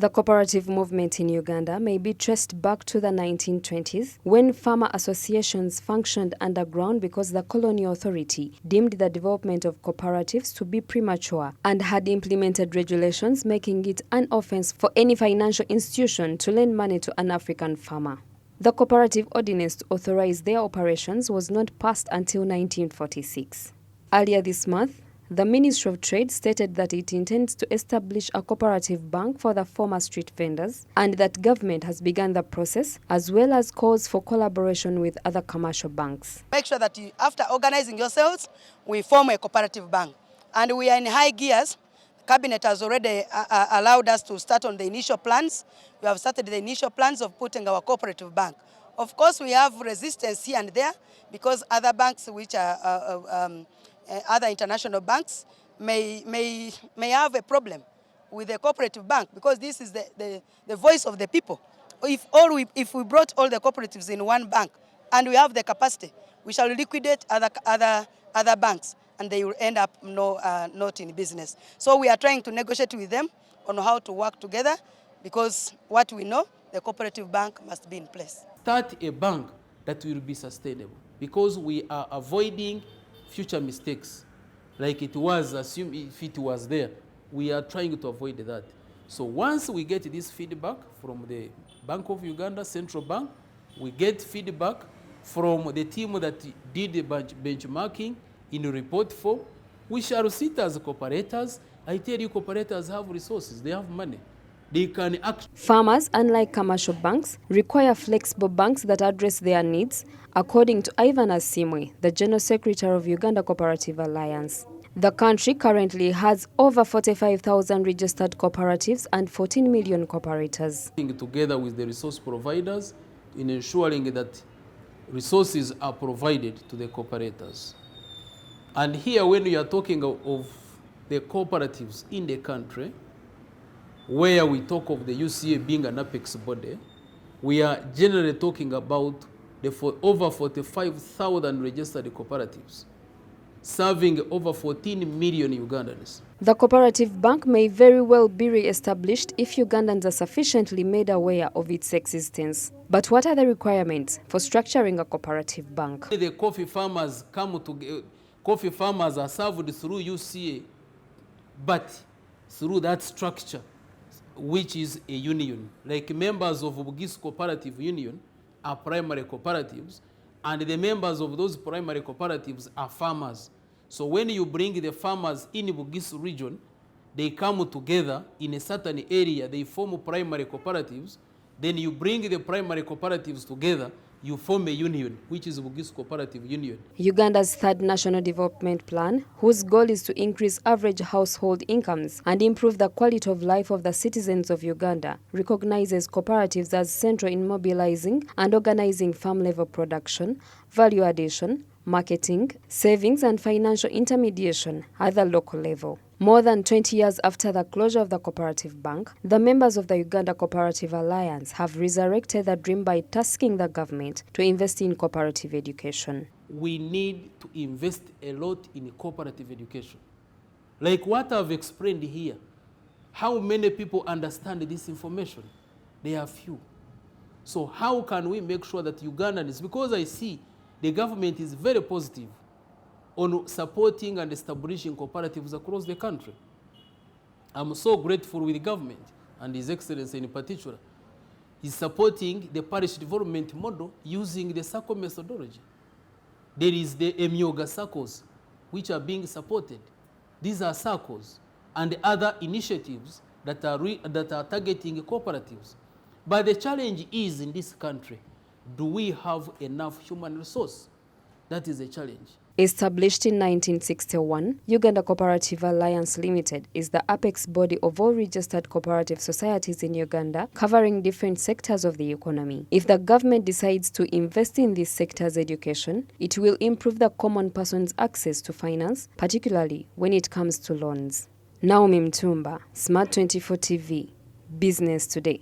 The cooperative movement in Uganda may be traced back to the 1920s, when farmer associations functioned underground because the colonial authority deemed the development of cooperatives to be premature and had implemented regulations making it an offense for any financial institution to lend money to an African farmer. The cooperative ordinance to authorize their operations was not passed until 1946. Earlier this month, the Ministry of Trade stated that it intends to establish a cooperative bank for the former street vendors and that government has begun the process, as well as calls for collaboration with other commercial banks. Make sure that after organizing yourselves, we form a cooperative bank. And we are in high gears. Cabinet has already allowed us to start on the initial plans. We have started the initial plans of putting our cooperative bank. Of course, we have resistance here and there because other banks which are other international banks may have a problem with the cooperative bank because this is the voice of the people. If we brought all the cooperatives in one bank and we have the capacity, we shall liquidate other banks and they will end up not in business. So we are trying to negotiate with them on how to work together because what we know, the cooperative bank must be in place. Start a bank that will be sustainable because we are avoiding future mistakes like it was assumed if it was there. We are trying to avoid that. So once we get this feedback from the Bank of Uganda, Central Bank, we get feedback from the team that did the benchmarking in report form, we shall sit as cooperators. I tell you, cooperators have resources, they have money. They can act. Farmers, unlike commercial banks, require flexible banks that address their needs, according to Ivan Asimwe, the General Secretary of Uganda Cooperative Alliance. The country currently has over 45,000 registered cooperatives and 14 million cooperators. Together with the resource providers in ensuring that resources are provided to the cooperators. And here when we are talking of the cooperatives in the country, where we talk of the UCA being an apex body, we are generally talking about over 45,000 registered cooperatives, serving over 14 million Ugandans. The cooperative bank may very well be re-established if Ugandans are sufficiently made aware of its existence. But what are the requirements for structuring a cooperative bank? The coffee farmers come together. Coffee farmers are served through UCA, but through that structure, which is a union. Like members of Bugis Cooperative Union are primary cooperatives, and the members of those primary cooperatives are farmers. So when you bring the farmers in Bugis region, they come together in a certain area, they form primary cooperatives, then you bring the primary cooperatives together, you form a union, which is Bugis Cooperative Union. Uganda's third national development plan, whose goal is to increase average household incomes and improve the quality of life of the citizens of Uganda, recognizes cooperatives as central in mobilizing and organizing farm-level production, value addition, marketing, savings and financial intermediation at the local level. More than 20 years after the closure of the cooperative bank, the members of the Uganda Cooperative Alliance have resurrected the dream by tasking the government to invest in cooperative education. We need to invest a lot in cooperative education. Like what I've explained here, how many people understand this information? They are few. So how can we make sure that Ugandans, because I see the government is very positive on supporting and establishing cooperatives across the country. I'm so grateful with the government and His Excellency in particular. He's supporting the parish development model using the circle methodology. There is the Emyoga circles which are being supported. These are circles and other initiatives that are targeting cooperatives. But the challenge is in this country, do we have enough human resource? That is a challenge. Established in 1961, Uganda Cooperative Alliance Limited is the apex body of all registered cooperative societies in Uganda, covering different sectors of the economy. If the government decides to invest in these sectors' education, it will improve the common person's access to finance, particularly when it comes to loans. Naomi Mtumba, Smart 24 TV, Business Today.